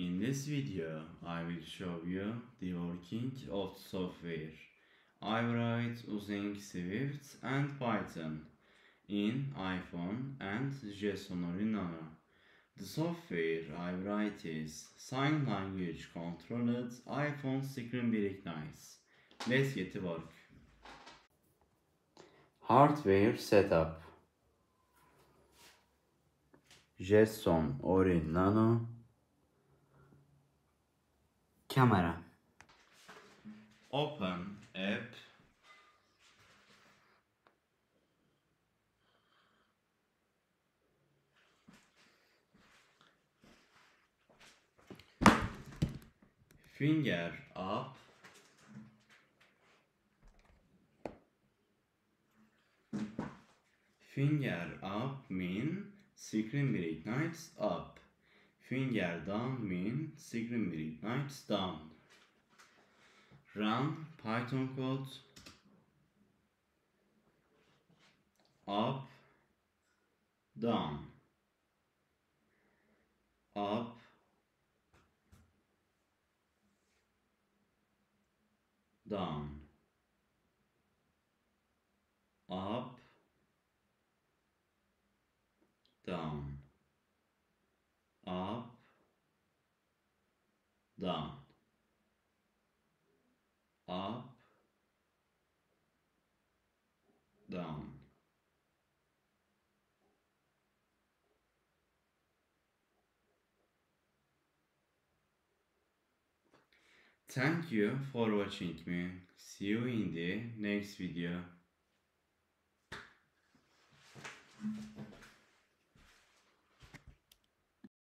In this video, I will show you the working of the software. I write using Swift and Python in iPhone and Jetson Orin Nano. The software I write is Sign Language Controlled iPhone Screen Nice. Let's get to work. Hardware setup. Jetson Orin Nano. Camera. Open app. Finger up. Finger up mean screen brightness up. Finger down mean screen brightness down. Run Python code. Up, down, up, down, up, down, up, down, up, down. Thank you for watching me. See you in the next video.